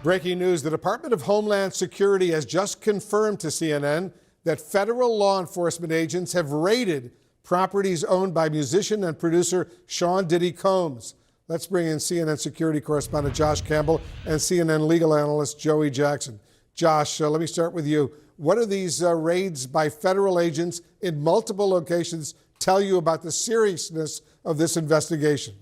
Breaking news, the Department of Homeland Security has just confirmed to CNN that federal law enforcement agents have raided properties owned by musician and producer Sean Diddy Combs. Let's bring in CNN security correspondent Josh Campbell and CNN legal analyst Joey Jackson. Josh, let me start with you. What do these raids by federal agents in multiple locations tell you about the seriousness of this investigation?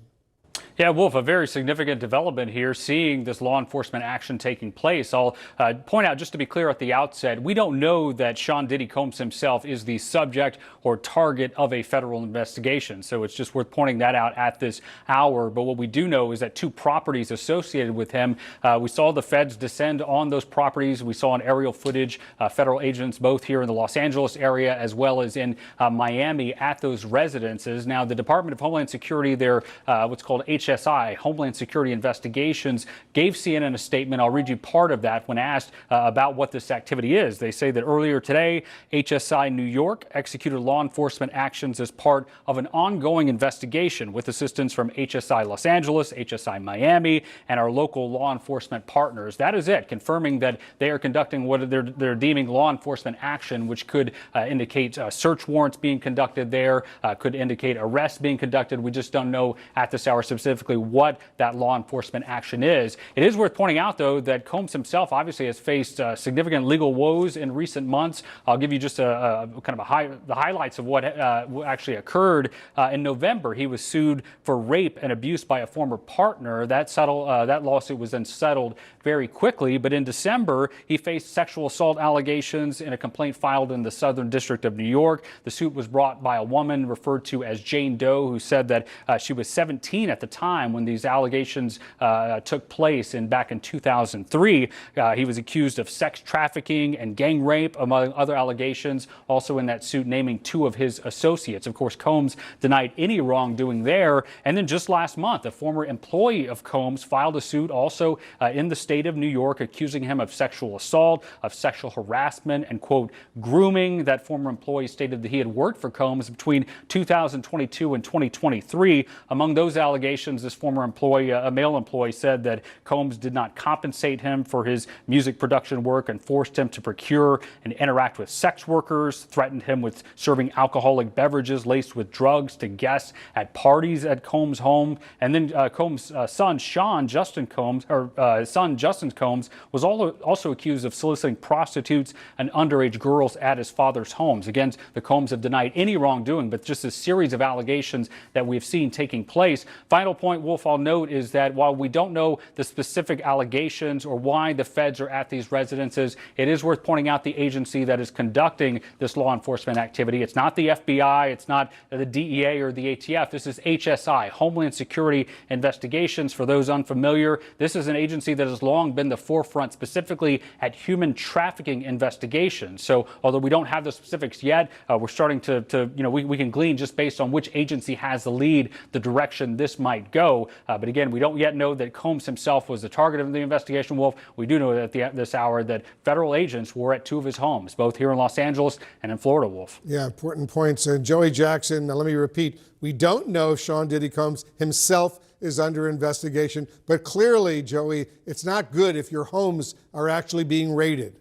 Yeah, Wolf, a very significant development here, seeing this law enforcement action taking place. I'll point out, just to be clear at the outset, we don't know that Sean Diddy Combs himself is the subject or target of a federal investigation. So it's just worth pointing that out at this hour. But what we do know is that two properties associated with him, we saw the feds descend on those properties. We saw on aerial footage, federal agents both here in the Los Angeles area as well as in Miami at those residences. Now, the Department of Homeland Security, their what's called HSI, Homeland Security Investigations, gave CNN a statement. I'll read you part of that when asked about what this activity is. They say that earlier today, HSI New York executed law enforcement actions as part of an ongoing investigation with assistance from HSI Los Angeles, HSI Miami, and our local law enforcement partners. That is it, confirming that they are conducting what they're deeming law enforcement action, which could indicate search warrants being conducted there, could indicate arrests being conducted. We just don't know at this hour specifically what that law enforcement action is. It is worth pointing out, though, that Combs himself obviously has faced significant legal woes in recent months. I'll give you just a kind of the highlights of what actually occurred. In November, he was sued for rape and abuse by a former partner. That lawsuit was then settled very quickly. But in December, he faced sexual assault allegations in a complaint filed in the Southern District of New York. The suit was brought by a woman referred to as Jane Doe, who said that she was 17 at the time when these allegations took place back in 2003. He was accused of sex trafficking and gang rape, among other allegations, also in that suit naming two of his associates. Of course, Combs denied any wrongdoing there. And then just last month, a former employee of Combs filed a suit also in the state of New York, accusing him of sexual assault, of sexual harassment, and, quote, grooming. That former employee stated that he had worked for Combs between 2022 and 2023. Among those allegations, this former employee, a male employee, said that Combs did not compensate him for his music production work and forced him to procure and interact with sex workers, threatened him with serving alcoholic beverages laced with drugs to guests at parties at Combs' home. And then Combs' son, Justin Combs, was also accused of soliciting prostitutes and underage girls at his father's homes. Again, the Combs have denied any wrongdoing, but just a series of allegations that we've seen taking place. Final point, Wolf, I'll note is that while we don't know the specific allegations or why the feds are at these residences, it is worth pointing out the agency that is conducting this law enforcement activity. It's not the FBI, it's not the DEA or the ATF. This is HSI, Homeland Security Investigations. For those unfamiliar, this is an agency that has long been the forefront specifically at human trafficking investigations. So although we don't have the specifics yet, we're starting to we can glean just based on which agency has the lead, the direction this might go. But again, we don't yet know that Combs himself was the target of the investigation, Wolf. We do know that at this hour that federal agents were at two of his homes, both here in Los Angeles and in Florida, Wolf. Yeah, important points. Joey Jackson, now let me repeat, we don't know if Sean Diddy Combs himself is under investigation, but clearly, Joey, it's not good if your homes are actually being raided.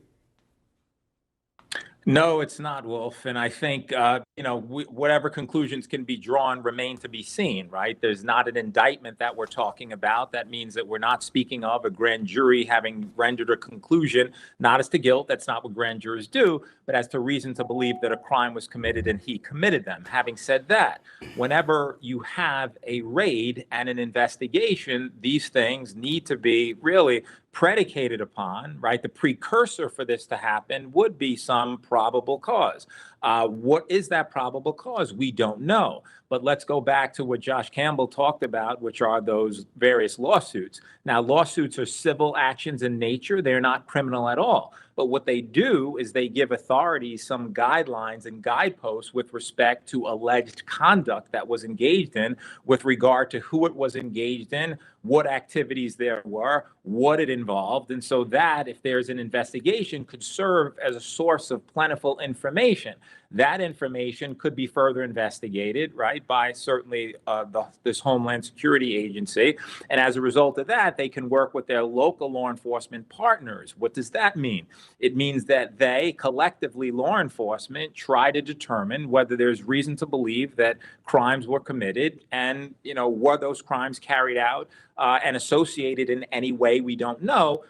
No, it's not, Wolf. And I think, whatever conclusions can be drawn remain to be seen, right? There's not an indictment that we're talking about. That means that we're not speaking of a grand jury having rendered a conclusion, not as to guilt. That's not what grand jurors do, but as to reason to believe that a crime was committed and he committed them. Having said that, whenever you have a raid and an investigation, these things need to be really predicated upon, right? The precursor for this to happen would be some probable cause. What is that probable cause? We don't know. But let's go back to what Josh Campbell talked about, which are those various lawsuits. Now, lawsuits are civil actions in nature. They're not criminal at all. But what they do is they give authorities some guidelines and guideposts with respect to alleged conduct that was engaged in, with regard to who it was engaged in, what activities there were, what it involved. And so that, if there's an investigation, could serve as a source of plentiful information. That information could be further investigated, right, by certainly this Homeland Security agency. And as a result of that, they can work with their local law enforcement partners. What does that mean? It means that they, collectively, law enforcement, try to determine whether there's reason to believe that crimes were committed and, were those crimes carried out and associated in any way we don't know,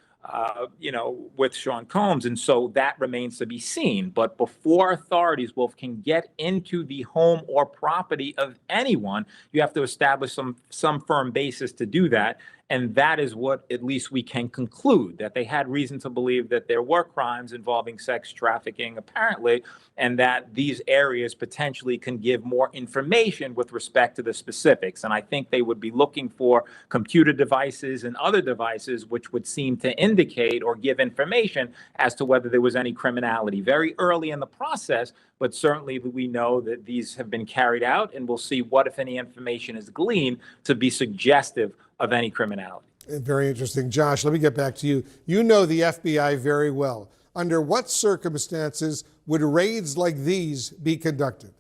with Sean Combs. And so that remains to be seen. But before authorities, Wolf, can get into the home or property of anyone, you have to establish some firm basis to do that. And that is what at least we can conclude, that they had reason to believe that there were crimes involving sex trafficking, apparently, and that these areas potentially can give more information with respect to the specifics. And I think they would be looking for computer devices and other devices which would seem to indicate or give information as to whether there was any criminality very early in the process. But certainly we know that these have been carried out, and we'll see what, if any, information is gleaned to be suggestive of any criminality. Very interesting. Josh, let me get back to you. You know the FBI very well. Under what circumstances would raids like these be conducted?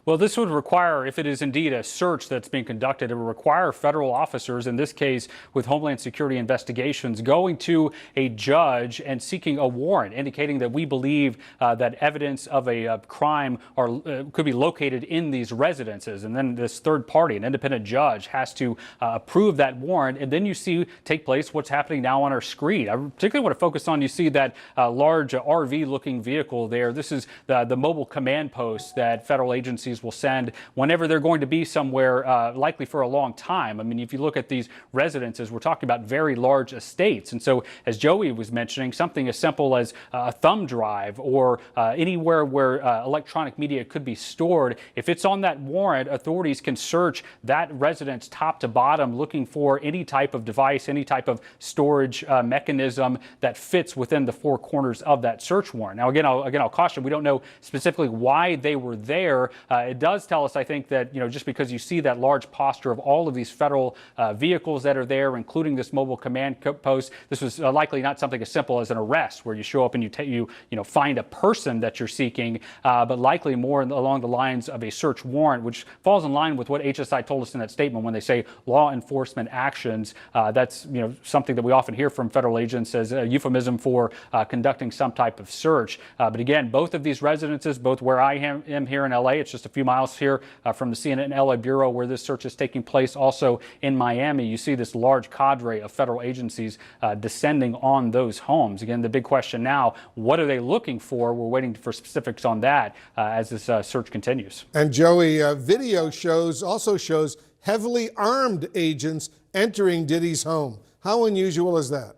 Well, this would require, if it is indeed a search that's being conducted, it would require federal officers, in this case with Homeland Security investigations, going to a judge and seeking a warrant, indicating that we believe that evidence of a crime could be located in these residences. And then this third party, an independent judge, has to approve that warrant. And then you see take place what's happening now on our screen. I particularly want to focus on, you see that large RV-looking vehicle there. This is the mobile command post that federal agencies will send whenever they're going to be somewhere, likely for a long time. I mean, if you look at these residences, we're talking about very large estates. And so, as Joey was mentioning, something as simple as a thumb drive or anywhere where electronic media could be stored, if it's on that warrant, authorities can search that residence top to bottom, looking for any type of device, any type of storage mechanism that fits within the four corners of that search warrant. Now, again, I'll caution, we don't know specifically why they were there. It does tell us, I think, that just because you see that large posture of all of these federal vehicles that are there, including this mobile command post, this was likely not something as simple as an arrest where you show up and you find a person that you're seeking, but likely more along the lines of a search warrant, which falls in line with what HSI told us in that statement when they say law enforcement actions. That's something that we often hear from federal agents as a euphemism for conducting some type of search. But again, both of these residences, both where I am here in LA, it's just a few miles here from the CNN LA bureau where this search is taking place. Also in Miami, you see this large cadre of federal agencies descending on those homes. Again, the big question now, what are they looking for? We're waiting for specifics on that as this search continues. And Joey, video also shows heavily armed agents entering Diddy's home. How unusual is that?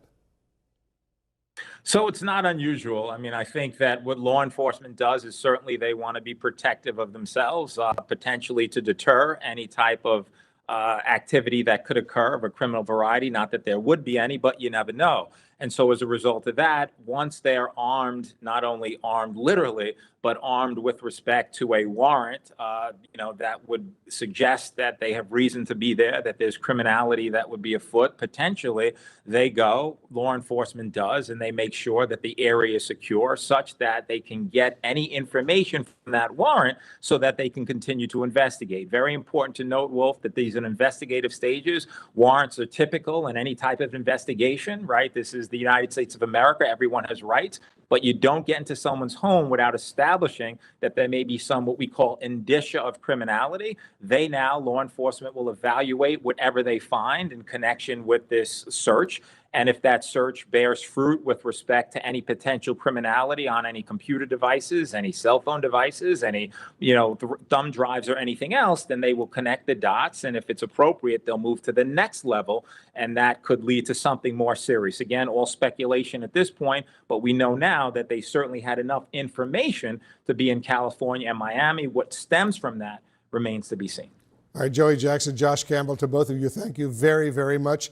So it's not unusual. I mean, I think that what law enforcement does is certainly they want to be protective of themselves, potentially to deter any type of activity that could occur of a criminal variety. Not that there would be any, but you never know. And so as a result of that, once they're armed, not only armed literally, but armed with respect to a warrant, that would suggest that they have reason to be there, that there's criminality that would be afoot, potentially, they go, law enforcement does, and they make sure that the area is secure such that they can get any information from that warrant so that they can continue to investigate. Very important to note, Wolf, that these are investigative stages. Warrants are typical in any type of investigation, right? This is the United States of America. Everyone has rights. But you don't get into someone's home without establishing that there may be some what we call indicia of criminality. Law enforcement will evaluate whatever they find in connection with this search. And if that search bears fruit with respect to any potential criminality on any computer devices, any cell phone devices, any, thumb drives or anything else, then they will connect the dots. And if it's appropriate, they'll move to the next level. And that could lead to something more serious. Again, all speculation at this point, but we know now that they certainly had enough information to be in California and Miami. What stems from that remains to be seen. All right, Joey Jackson, Josh Campbell, to both of you, thank you very, very much.